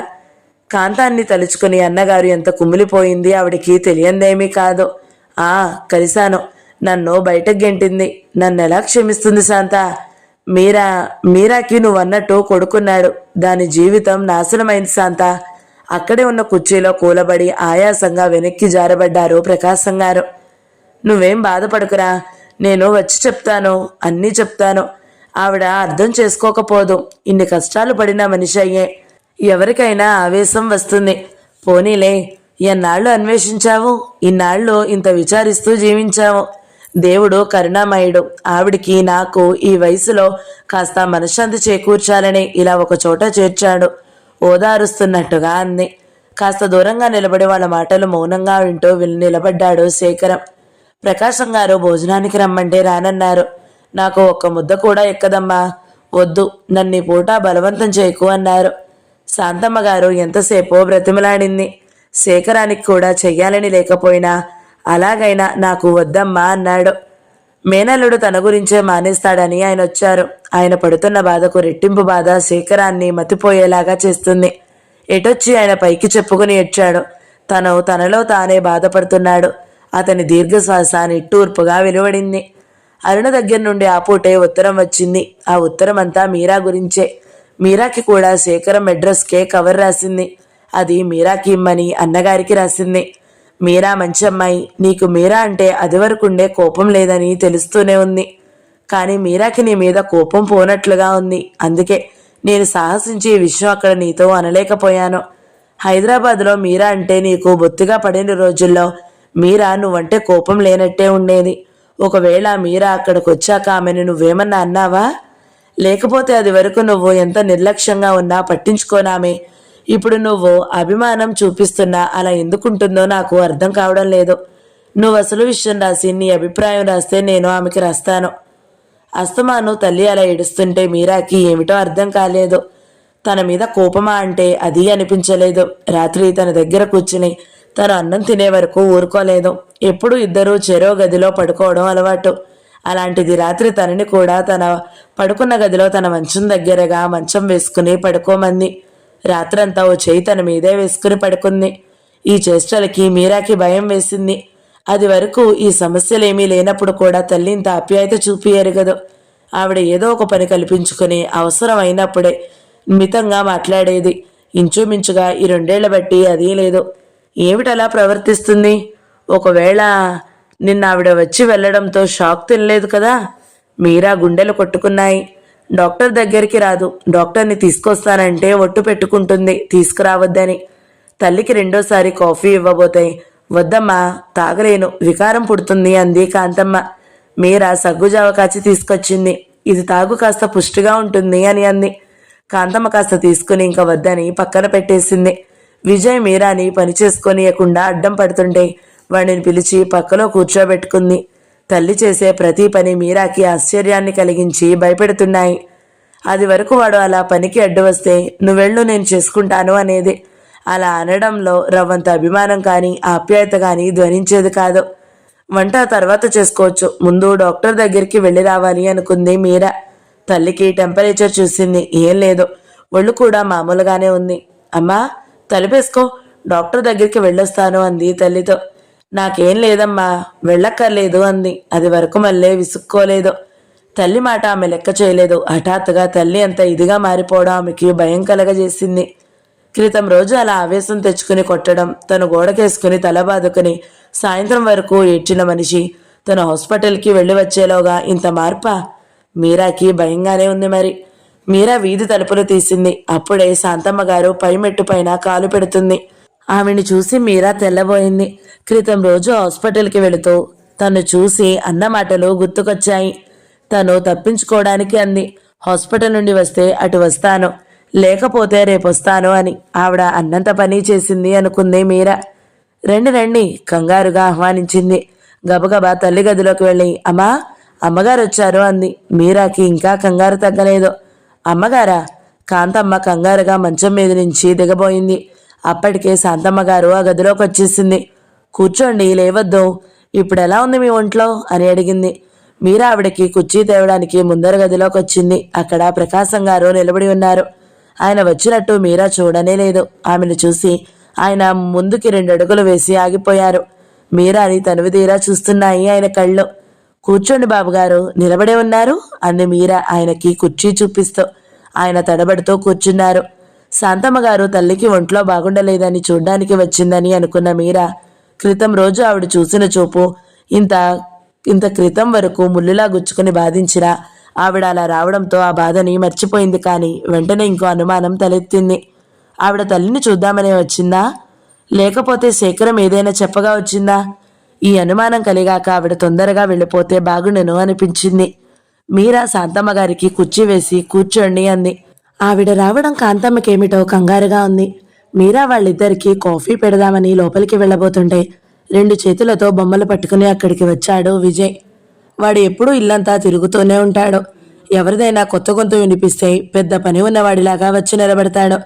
కాంతాన్ని తలుచుకుని అన్నగారు ఎంత కుమిలిపోయింది ఆవిడికి తెలియందేమీ కాదు. కలిశాను. నన్ను బయటకు గెంటింది. నన్నెలా క్షమిస్తుంది శాంత? మీరాకి నువ్వన్నట్టు కొడుకున్నాడు. దాని జీవితం నాశనమైంది శాంత. అక్కడే ఉన్న కుర్చీలో కూలబడి ఆయాసంగా వెనక్కి జారబడ్డారు ప్రకాశం గారు. నువ్వేం బాధపడకురా, నేను వచ్చి చెప్తాను, అన్నీ చెప్తాను. ఆవిడ అర్థం చేసుకోకపోదు. ఇన్ని కష్టాలు పడిన మనిషి అయ్యే. ఎవరికైనా ఆవేశం వస్తుంది. పోనీలే, ఎన్నాళ్ళు అన్వేషించావు? ఇన్నాళ్ళు ఇంత విచారిస్తూ జీవించావు. దేవుడు కరుణామయుడు. ఆవిడికి నాకు ఈ వయసులో కాస్త మనశ్శాంతి చేకూర్చాలని ఇలా ఒక చోట చేర్చాడు. ఓదారుస్తున్నట్టుగా అంది. కాస్త దూరంగా నిలబడి వాళ్ళ మాటలు మౌనంగా వింటూ నిలబడ్డాడు శేఖరం. ప్రకాశం గారు భోజనానికి రమ్మంటే రానన్నారు. నాకు ఒక్క ముద్ద కూడా ఎక్కదమ్మా. వద్దు, నన్ను పూట బలవంతం చేయకు అన్నారు. శాంతమ్మ గారు ఎంతసేపో బ్రతిమలాడింది. శేఖరానికి కూడా చెయ్యాలని లేకపోయినా అలాగైనా నాకు వద్దమ్మా అన్నాడు. మేనల్లుడు తన గురించే మానేస్తాడని ఆయన వచ్చారు. ఆయన పడుతున్న బాధకు రెట్టింపు బాధ శేఖరాన్ని మతిపోయేలాగా చేస్తుంది. ఎటొచ్చి ఆయన పైకి చెప్పుకుని ఏడ్చాడు. తనలో తానే బాధపడుతున్నాడు. అతని దీర్ఘశ్వాస నిట్టూర్పుగా వెలువడింది. అరుణ దగ్గర నుండి ఆ పూటే ఉత్తరం వచ్చింది. ఆ ఉత్తరం అంతా మీరా గురించే. మీరాకి కూడా శేఖరం అడ్రస్కే కవర్ రాసింది. అది మీరాకి ఇమ్మని అన్నగారికి రాసింది. మీరా మంచి అమ్మాయి. నీకు మీరా అంటే అది వరకుండే కోపం లేదని తెలుస్తూనే ఉంది. కానీ మీరాకి నీ మీద కోపం పోనట్లుగా ఉంది. అందుకే నేను సాహసించి ఈ విషయం అక్కడ నీతో అనలేకపోయాను. హైదరాబాద్లో మీరా అంటే నీకు బొత్తిగా పడిన రోజుల్లో మీరా నువ్వంటే కోపం లేనట్టే ఉండేది. ఒకవేళ మీరా అక్కడికి వచ్చాక ఆమెను నువ్వేమన్నా అన్నావా? లేకపోతే అది వరకు నువ్వు ఎంత నిర్లక్ష్యంగా ఉన్నా పట్టించుకోనామే. ఇప్పుడు నువ్వు అభిమానం చూపిస్తున్నా అలా ఎందుకుంటుందో నాకు అర్థం కావడం లేదు. నువ్వు అసలు విషయం రాసి నీ అభిప్రాయం రాస్తే నేను ఆమెకి రాస్తాను. అస్తమాను తల్లి అలా ఏడుస్తుంటే మీరాకి ఏమిటో అర్థం కాలేదు. తన మీద కోపమా అంటే అది అనిపించలేదు. రాత్రి తన దగ్గర కూర్చుని తను అన్నం తినే వరకు ఊరుకోలేదు. ఎప్పుడు ఇద్దరూ చెరో గదిలో పడుకోవడం అలవాటు. అలాంటిది రాత్రి తనని కూడా తన పడుకున్న గదిలో తన మంచం దగ్గరగా మంచం వేసుకుని పడుకోమంది. రాత్రంతా ఓ చేయి తన మీదే వేసుకుని పడుకుంది. ఈ చేష్టలకి మీరాకి భయం వేసింది. అది వరకు ఈ సమస్యలేమీ లేనప్పుడు కూడా తల్లి ఇంత ఆప్యాయత చూపి ఎరగదు. ఆవిడ ఏదో ఒక పని కల్పించుకుని అవసరం అయినప్పుడే మితంగా మాట్లాడేది. ఇంచుమించుగా ఈ 2 ఏళ్ల బట్టి అదీ లేదు. ఏమిటలా ప్రవర్తిస్తుంది? ఒకవేళ నిన్న ఆవిడ వచ్చి వెళ్లడంతో షాక్ తినలేదు కదా? మీరా గుండెలు కొట్టుకున్నాయి. డాక్టర్ దగ్గరికి రాదు. డాక్టర్ని తీసుకొస్తానంటే ఒట్టు పెట్టుకుంటుంది తీసుకురావద్దని. తల్లికి రెండోసారి కాఫీ ఇవ్వబోతాయి. వద్దమ్మా, తాగలేను, వికారం పుడుతుంది అంది కాంతమ్మ. మీరా సగ్గుజావ కాచి తీసుకొచ్చింది. ఇది తాగు, కాస్త పుష్టిగా ఉంటుంది అని అంది. కాంతమ్మ కాస్త తీసుకుని ఇంకా వద్దని పక్కన పెట్టేసింది. విజయ్ మీరాని పని చేసుకోనియకుండా అడ్డం పడుతుంటే వాడిని పిలిచి పక్కలో కూర్చోబెట్టుకుంది. తల్లి చేసే ప్రతి పని మీరాకి ఆశ్చర్యాన్ని కలిగించి భయపెడుతున్నాయి. అది వరకు వాడు అలా పనికి అడ్డు వస్తే నువ్వెళ్ళు, నేను చేసుకుంటాను అనేది. అలా అనడంలో రవ్వంత అభిమానం కానీ ఆప్యాయత కానీ ధ్వనించేది కాదు. వంట తర్వాత చేసుకోవచ్చు, ముందు డాక్టర్ దగ్గరికి వెళ్ళి రావాలి అనుకుంది మీరా. తల్లికి టెంపరేచర్ చూసింది. ఏం లేదు, ఒళ్ళు కూడా మామూలుగానే ఉంది. అమ్మా, తలుపేసుకో, డాక్టర్ దగ్గరికి వెళ్ళొస్తాను అంది తల్లితో. నాకేం లేదమ్మా, వెళ్ళక్కర్లేదు అంది. అది వరకు మళ్ళీ విసుక్కోలేదు. తల్లి మాట ఆమె లెక్క చేయలేదు. హఠాత్తుగా తల్లి అంత ఇదిగా మారిపోవడం ఆమెకి భయం కలగజేసింది. క్రితం రోజు అలా ఆవేశం తెచ్చుకుని కొట్టడం, తను గోడకేసుకుని తల బాదుకుని సాయంత్రం వరకు ఏడ్చిన మనిషి తను హాస్పిటల్కి వెళ్ళి వచ్చేలోగా ఇంత మార్పా? మీరాకి భయంగానే ఉంది. మరి మీరా వీధి తలుపులు తీసింది. అప్పుడే శాంతమ్మ గారు పై మెట్టు పైన కాలు పెడుతుంది. ఆమెను చూసి మీరా తెల్లబోయింది. క్రితం రోజు హాస్పిటల్కి వెళుతూ తను చూసి అన్న మాటలు గుర్తుకొచ్చాయి. తను తప్పించుకోవడానికి అంది, హాస్పిటల్ నుండి వస్తే అటు వస్తాను, లేకపోతే రేపొస్తాను అని. ఆవిడ అన్నంత పని చేసింది అనుకుంది మీరా. రండి రండి, కంగారుగా ఆహ్వానించింది. గబగబా తల్లి గదిలోకి వెళ్ళి అమ్మా, అమ్మగారు వచ్చారు అంది. మీరాకి ఇంకా కంగారు తగ్గలేదు. అమ్మగారా? కాంతమ్మ కంగారుగా మంచం మీద నుంచి దిగబోయింది. అప్పటికే శాంతమ్మ గారు ఆ గదిలోకి వచ్చేసింది. కూర్చోండి, లేవద్దు, ఇప్పుడు ఎలా ఉంది మీ ఒంట్లో అని అడిగింది. మీరా ఆవిడకి కుర్చీ తేవడానికి ముందర గదిలోకి వచ్చింది. అక్కడ ప్రకాశం గారు నిలబడి ఉన్నారు. ఆయన వచ్చినట్టు మీరా చూడనే లేదు. ఆమెను చూసి ఆయన ముందుకి 2 అడుగులు వేసి ఆగిపోయారు. మీరాని తనువుదీరా చూస్తున్నాయి ఆయన కళ్ళు. కూర్చోండి బాబుగారు, నిలబడే ఉన్నారు అంది మీరా ఆయనకి కుర్చీ చూపిస్తూ. ఆయన తడబడుతూ కూర్చున్నారు. శాంతమ్మ గారు తల్లికి ఒంట్లో బాగుండలేదని చూడ్డానికి వచ్చిందని అనుకున్న మీరా క్రితం రోజు ఆవిడ చూసిన చూపు ఇంత క్రితం వరకు ముళ్ళులా గుచ్చుకుని బాధించినా ఆవిడ అలా రావడంతో ఆ బాధని మర్చిపోయింది. కానీ వెంటనే ఇంకో అనుమానం తలెత్తింది. ఆవిడ తల్లిని చూద్దామనే వచ్చిందా, లేకపోతే శేఖరం ఏదైనా చెప్పగా వచ్చిందా? ఈ అనుమానం కలిగాక ఆవిడ తొందరగా వెళ్ళిపోతే బాగుండును అనిపించింది. మీరా శాంతమ్మ గారికి కుర్చీ వేసి కూర్చోండి అంది. ఆవిడ రావడం కాంతమ్మకేమిటో కంగారుగా ఉంది. మీరా వాళ్ళిద్దరికీ కాఫీ పెడదామని లోపలికి వెళ్ళబోతుంటే 2 చేతులతో బొమ్మలు పట్టుకుని అక్కడికి వచ్చాడు విజయ్. వాడు ఎప్పుడూ ఇల్లంతా తిరుగుతూనే ఉంటాడు. ఎవరిదైనా కొత్త గొంతు వినిపిస్తే పెద్ద పని ఉన్నవాడిలాగా వచ్చి నిలబడతాడు.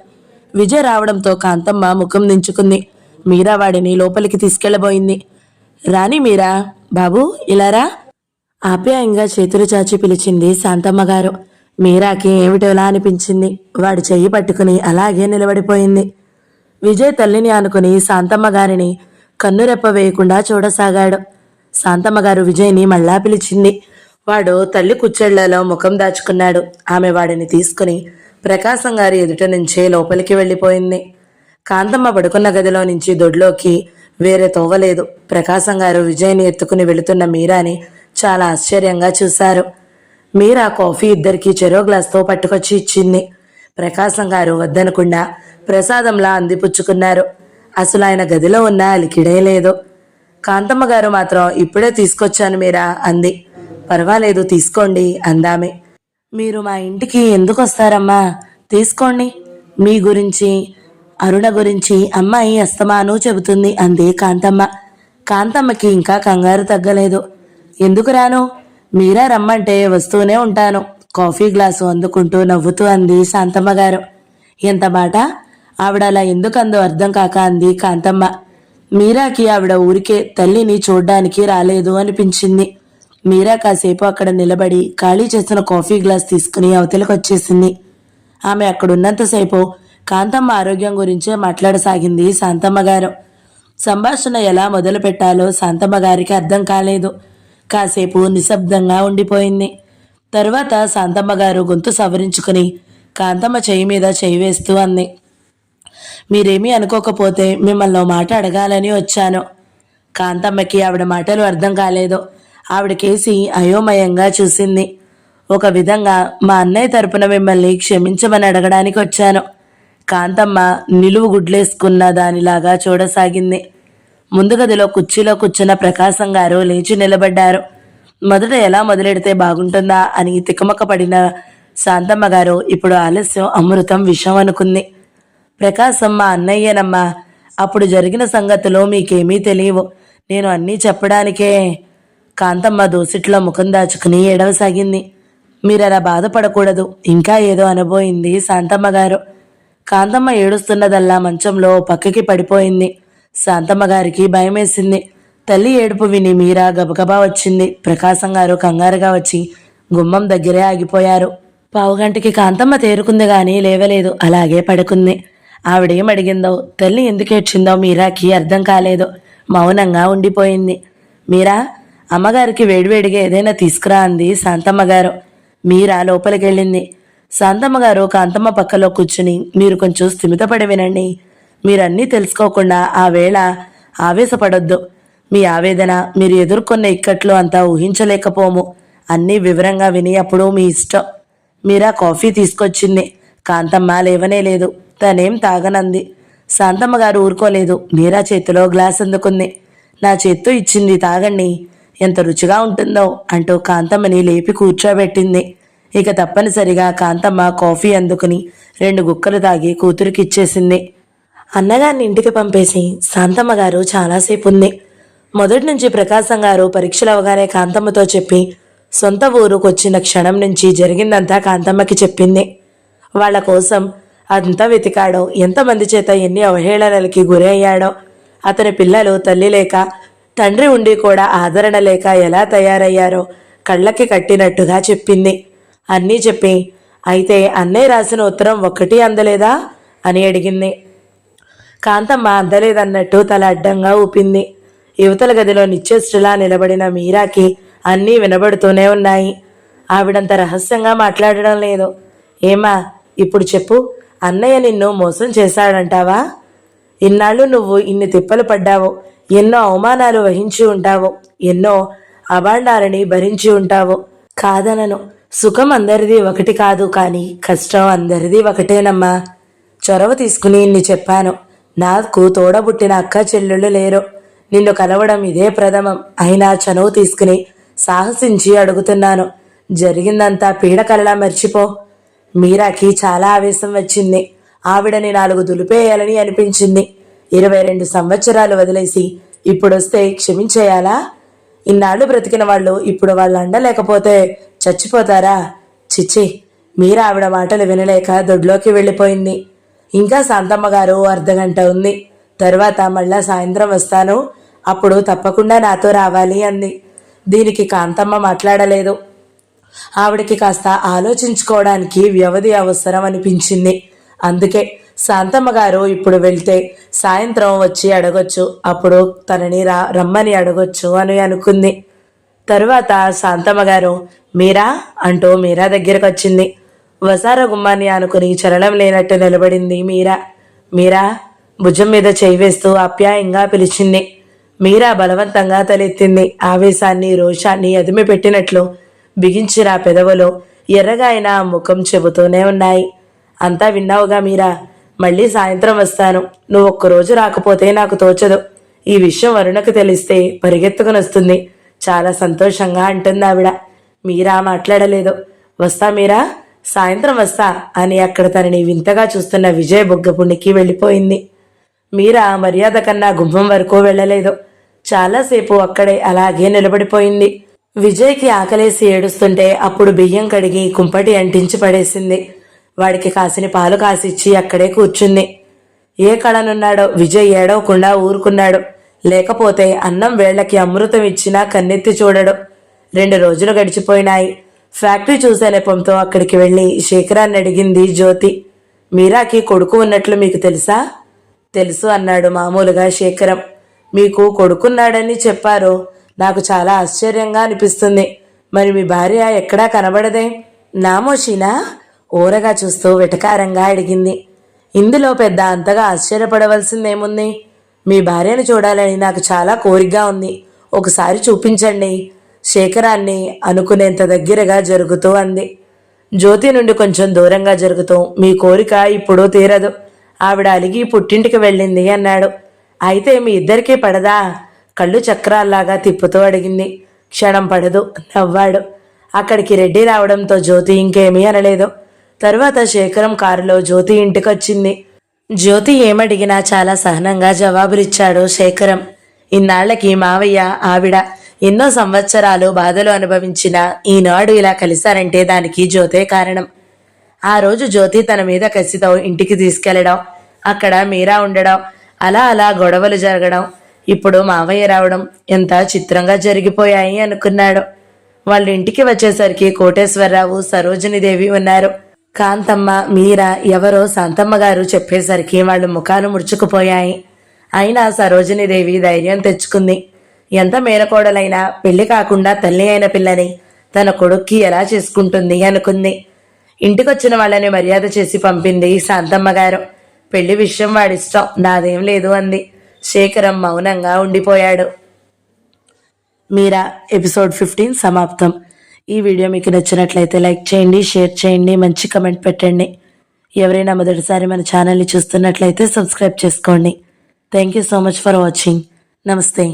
విజయ్ రావడంతో కాంతమ్మ ముఖం దించుకుంది. మీరా వాడిని లోపలికి తీసుకెళ్లబోయింది. రాని మీరా, బాబు ఇలారా, ఆప్యాయంగా చేతులు చాచి పిలిచింది శాంతమ్మ గారు. మీరాకి ఏమిటోలా అనిపించింది. వాడి చెయ్యి పట్టుకుని అలాగే నిలబడిపోయింది. విజయ్ తల్లిని ఆనుకుని శాంతమ్మ గారిని కన్నురెప్ప వేయకుండా చూడసాగాడు. శాంతమ్మ గారు విజయ్ని మళ్ళా పిలిచింది. వాడు తల్లి కుచ్చెళ్లలో ముఖం దాచుకున్నాడు. ఆమె వాడిని తీసుకుని ప్రకాశం గారి ఎదుట నుంచే లోపలికి వెళ్ళిపోయింది. కాంతమ్మ పడుకున్న గదిలో నుంచి దొడ్లోకి వేరే తోవలేదు. ప్రకాశం గారు విజయ్ని ఎత్తుకుని వెళుతున్న మీరాని చాలా ఆశ్చర్యంగా చూశారు. మీరా కాఫీ ఇద్దరికి చెరో గ్లాస్తో పట్టుకొచ్చి ఇచ్చింది. ప్రకాశం గారు వద్దనకుండా ప్రసాదంలా అందిపుచ్చుకున్నారు. అసలు ఆయన గదిలో ఉన్న అలికిడే లేదు. కాంతమ్మ గారు మాత్రం ఇప్పుడే తీసుకొచ్చాను మీరా అంది. పర్వాలేదు తీసుకోండి అందామె. మీరు మా ఇంటికి ఎందుకు వస్తారమ్మా? తీసుకోండి. మీ గురించి అరుణ గురించి అమ్మాయి అస్తమాను చెబుతుంది అంది కాంతమ్మ. కాంతమ్మకి ఇంకా కంగారు తగ్గలేదు. ఎందుకు రాను? మీరా రమ్మంటే వస్తూనే ఉంటాను. కాఫీ గ్లాసు అందుకుంటూ నవ్వుతూ అంది శాంతమ్మ గారు. ఎంత మాట! ఆవిడ అలా ఎందుకందో అర్థం కాక అంది కాంతమ్మ. మీరాకి ఆవిడ ఊరికే తల్లిని చూడ్డానికి రాలేదు అనిపించింది. మీరా కాసేపు అక్కడ నిలబడి ఖాళీ చేసిన కాఫీ గ్లాస్ తీసుకుని అవతలకు వచ్చేసింది. ఆమె అక్కడున్నంతసేపు కాంతమ్మ ఆరోగ్యం గురించే మాట్లాడసాగింది శాంతమ్మ గారు. సంభాషణ ఎలా మొదలు పెట్టాలో శాంతమ్మ గారికి అర్థం కాలేదు. కాసేపు నిశ్శబ్దంగా ఉండిపోయింది. తరువాత శాంతమ్మ గారు గొంతు సవరించుకుని కాంతమ్మ చెయ్యి మీద చెయ్యి వేస్తూ అంది. మీరేమీ అనుకోకపోతే మిమ్మల్ని మాట అడగాలని వచ్చాను. కాంతమ్మకి ఆవిడ మాటలు అర్థం కాలేదు. ఆవిడకేసి అయోమయంగా చూసింది. ఒక విధంగా మా అన్నయ్య తరపున మిమ్మల్ని క్షమించమని అడగడానికి వచ్చాను. కాంతమ్మ నిలువు గుడ్లేసుకున్న దానిలాగా చూడసాగింది. ముందు గదిలో కుర్చీలో కూర్చున్న ప్రకాశం గారు లేచి నిలబడ్డారు. మొదట ఎలా మొదలెడితే బాగుంటుందా అని తికమక పడిన శాంతమ్మ గారు ఇప్పుడు ఆలస్యం అమృతం విషం అనుకుంది. ప్రకాశం మా అన్నయ్యనమ్మా. అప్పుడు జరిగిన సంగతులు మీకేమీ తెలియవు. నేను అన్నీ చెప్పడానికే. కాంతమ్మ దోసిట్లో ముఖం దాచుకుని ఏడవసాగింది. మీరలా బాధపడకూడదు ఇంకా ఏదో అనబోయింది శాంతమ్మ గారు. కాంతమ్మ ఏడుస్తున్నదల్లా మంచంలో పక్కకి పడిపోయింది. శాంతమ్మ గారికి భయమేసింది. తల్లి ఏడుపు విని మీరా గబగబా వచ్చింది. ప్రకాశం గారు కంగారుగా వచ్చి గుమ్మం దగ్గరే ఆగిపోయారు. పావుగంటకి కాంతమ్మ తేరుకుంది గాని లేవలేదు. అలాగే పడుకుంది. ఆవిడేం అడిగిందో తల్లి ఎందుకు ఏడ్చిందో మీరాకి అర్థం కాలేదు. మౌనంగా ఉండిపోయింది. మీరా, అమ్మగారికి వేడివేడిగా ఏదైనా తీసుకురా అంది శాంతమ్మ గారు. మీరా లోపలికెళ్ళింది. శాంతమ్మ గారు కాంతమ్మ పక్కలో కూర్చుని మీరు కొంచెం స్థిమితపడి వినండి. మీరన్నీ తెలుసుకోకుండా ఆ వేళ ఆవేశపడొద్దు. మీ ఆవేదన, మీరు ఎదుర్కొన్న ఇక్కట్లు అంతా ఊహించలేకపోము. అన్నీ వివరంగా విని అప్పుడు మీ ఇష్టం. మీరా కాఫీ తీసుకొచ్చింది. కాంతమ్మ లేవనే లేదు. తనేం తాగనంది. శాంతమ్మ గారు ఊరుకోలేదు. మీరా చేతిలో గ్లాస్ అందుకుంది. నా చేత్తో ఇచ్చింది తాగండి, ఎంత రుచిగా ఉంటుందో అంటూ కాంతమ్మని లేపి కూర్చోబెట్టింది. ఇక తప్పనిసరిగా కాంతమ్మ కాఫీ అందుకుని 2 గుక్కలు తాగి కూతురికి ఇచ్చేసింది. అన్నగారిని ఇంటికి పంపేసి శాంతమ్మ గారు చాలాసేపు ఉంది. మొదటి నుంచి ప్రకాశం గారు పరీక్షలు అవగానే కాంతమ్మతో చెప్పి సొంత ఊరుకొచ్చిన క్షణం నుంచి జరిగిందంతా కాంతమ్మకి చెప్పింది. వాళ్ల కోసం అంతా వెతికాడో, ఎంతమంది చేత ఎన్ని అవహేళనలకి గురి అయ్యాడో, అతని పిల్లలు తల్లి లేక తండ్రి ఉండి కూడా ఆదరణ లేక ఎలా తయారయ్యారో కళ్ళకి కట్టినట్టుగా చెప్పింది. అన్నీ చెప్పి అయితే అన్నయ్య రాసిన ఉత్తరం ఒక్కటి అందలేదా అని అడిగింది. కాంతమ్మ అందలేదన్నట్టు తల అడ్డంగా ఊపింది. యువతల గదిలో నిశ్చేష్టులా నిలబడిన మీరాకి అన్నీ వినబడుతూనే ఉన్నాయి. ఆవిడంత రహస్యంగా మాట్లాడడం లేదు. ఏమా, ఇప్పుడు చెప్పు, అన్నయ్య నిన్ను మోసం చేశాడంటావా? ఇన్నాళ్ళు నువ్వు ఇన్ని తిప్పలు పడ్డావు, ఎన్నో అవమానాలు వహించి ఉంటావు, ఎన్నో అభాండాలని భరించి ఉంటావు. కాదనను, సుఖం అందరిది ఒకటి కాదు, కానీ కష్టం అందరిది ఒకటేనమ్మా. చొరవ తీసుకుని ఇన్ని చెప్పాను. నాకు తోడబుట్టిన అక్క చెల్లెళ్ళు లేరు. నిన్ను కలవడం ఇదే ప్రథమం. అయినా చనువు తీసుకుని సాహసించి అడుగుతున్నాను. జరిగిందంతా పీడకలలా మర్చిపో. మీరాకి చాలా ఆవేశం వచ్చింది. ఆవిడని 4 దులిపేయాలని అనిపించింది. 22 సంవత్సరాలు వదిలేసి ఇప్పుడొస్తే క్షమించేయాలా? ఇన్నాళ్ళు బ్రతికిన వాళ్ళు ఇప్పుడు వాళ్ళు అండలేకపోతే చచ్చిపోతారా? చిచ్చి. మీరా ఆవిడ మాటలు వినలేక దొడ్లోకి వెళ్ళిపోయింది. ఇంకా శాంతమ్మ గారు అర్ధగంట ఉంది. తర్వాత మళ్ళా సాయంత్రం వస్తాను, అప్పుడు తప్పకుండా నాతో రావాలి అంది. దీనికి కాంతమ్మ మాట్లాడలేదు. ఆవిడకి కాస్త ఆలోచించుకోవడానికి వ్యవధి అవసరం అనిపించింది. అందుకే శాంతమ్మ గారు ఇప్పుడు వెళ్తే సాయంత్రం వచ్చి అడగొచ్చు, అప్పుడు తనని రమ్మని అడగొచ్చు అని అనుకుంది. తరువాత శాంతమ్మ గారు మీరా అంటూ మీరా దగ్గరకు వచ్చింది. వసార గుమ్మాన్ని ఆనుకుని చలనం లేనట్టు నిలబడింది మీరా. మీరా భుజం మీద చేయి వేస్తూ ఆప్యాయంగా పిలిచింది. మీరా బలవంతంగా తలెత్తింది. ఆవేశాన్ని రోషాన్ని అదిమి పెట్టినట్లు బిగించిన పెదవులు ఎర్రగాయన ముఖం చెబుతూనే ఉన్నాయి. అంతా విన్నావుగా మీరా, మళ్ళీ సాయంత్రం వస్తాను. నువ్వు ఒక్కరోజు రాకపోతే నాకు తోచదు. ఈ విషయం వరుణకు తెలిస్తే పరిగెత్తుకుని వస్తుంది. చాలా సంతోషంగా అంటుంది ఆవిడ. మీరా మాట్లాడలేదు. వస్తా మీరా, సాయంత్రం వస్తా అని అక్కడ తనని వింతగా చూస్తున్న విజయ్ బొగ్గపుండికి వెళ్ళిపోయింది. మీరా మర్యాద కన్నా గుమ్మం వరకు వెళ్ళలేదు. చాలాసేపు అక్కడే అలాగే నిలబడిపోయింది. విజయ్కి ఆకలేసి ఏడుస్తుంటే అప్పుడు బియ్యం కడిగి కుంపటి అంటించి పడేసింది. వాడికి కాసిన పాలు కాసిచ్చి అక్కడే కూర్చుంది. ఏ కళనున్నాడో విజయ్ ఏడవకుండా ఊరుకున్నాడు. లేకపోతే అన్నం వేళ్లకి అమృతం ఇచ్చినా కన్నెత్తి చూడడు. 2 రోజులు గడిచిపోయినాయి. ఫ్యాక్టరీ చూసే నెపంతో అక్కడికి వెళ్ళి శేఖరాన్ని అడిగింది జ్యోతి. మీరాకి కొడుకు ఉన్నట్లు మీకు తెలుసా? తెలుసు అన్నాడు మామూలుగా శేఖరం. మీకు కొడుకున్నాడని చెప్పారు. నాకు చాలా ఆశ్చర్యంగా అనిపిస్తుంది. మరి మీ భార్య ఎక్కడా కనబడదే? నామోషీనా? ఊరగా చూస్తూ వెటకారంగా అడిగింది. ఇందులో పెద్ద అంతగా ఆశ్చర్యపడవలసిందేముంది? మీ భార్యను చూడాలని నాకు చాలా కోరికగా ఉంది. ఒకసారి చూపించండి. శేఖరాన్ని అనుకునేంత దగ్గరగా జరుగుతూ అంది. జ్యోతి నుండి కొంచెం దూరంగా జరుగుతూ, మీ కోరిక ఇప్పుడు తీరదు. ఆవిడ అలిగి పుట్టింటికి వెళ్ళింది అన్నాడు. అయితే మీ ఇద్దరికీ పడదా? కళ్ళు చక్రాల్లాగా తిప్పుతూ అడిగింది. క్షణం పడదు నవ్వాడు. అక్కడికి రెడ్డి రావడంతో జ్యోతి ఇంకేమీ అనలేదు. తరువాత శేఖరం కారులో జ్యోతి ఇంటికొచ్చింది. జ్యోతి ఏమడిగినా చాలా సహనంగా జవాబులిచ్చాడు శేఖరం. ఇన్నాళ్లకి మావయ్య ఆవిడ ఎన్నో సంవత్సరాలు బాధలు అనుభవించిన ఈనాడు ఇలా కలిశారంటే దానికి జ్యోతే కారణం. ఆ రోజు జ్యోతి తన మీద కసితో ఇంటికి తీసుకెళ్లడం, అక్కడ మీరా ఉండడం, అలా అలా గొడవలు జరగడం, ఇప్పుడు మావయ్య రావడం ఎంత చిత్రంగా జరిగిపోయాయి అనుకున్నాడు. వాళ్ళ ఇంటికి వచ్చేసరికి కోటేశ్వరరావు, సరోజినీదేవి ఉన్నారు. కాంతమ్మ, మీరా ఎవరో శాంతమ్మ గారు చెప్పేసరికి వాళ్ళు ముఖాలు ముడుచుకుపోయాయి. అయినా సరోజినీదేవి ధైర్యం తెచ్చుకుంది. ఎంత మేనకోడలైనా పెళ్లి కాకుండా తల్లి అయిన పిల్లని తన కొడుక్కి ఎలా చేసుకుంటుంది అనుకుంది. ఇంటికొచ్చిన వాళ్ళని మర్యాద చేసి పంపింది శాంతమ్మ గారు. పెళ్లి విషయం వాడిష్టం, నాదేం లేదు అంది. శేఖరం మౌనంగా ఉండిపోయాడు. మీరా ఎపిసోడ్ 15 సమాప్తం. ఈ వీడియో మీకు నచ్చినట్లయితే లైక్ చేయండి, షేర్ చేయండి, మంచి కమెంట్ పెట్టండి. ఎవరైనా మొదటిసారి మన ఛానల్ని చూస్తున్నట్లయితే సబ్స్క్రైబ్ చేసుకోండి. Thank you so much for watching. నమస్తే.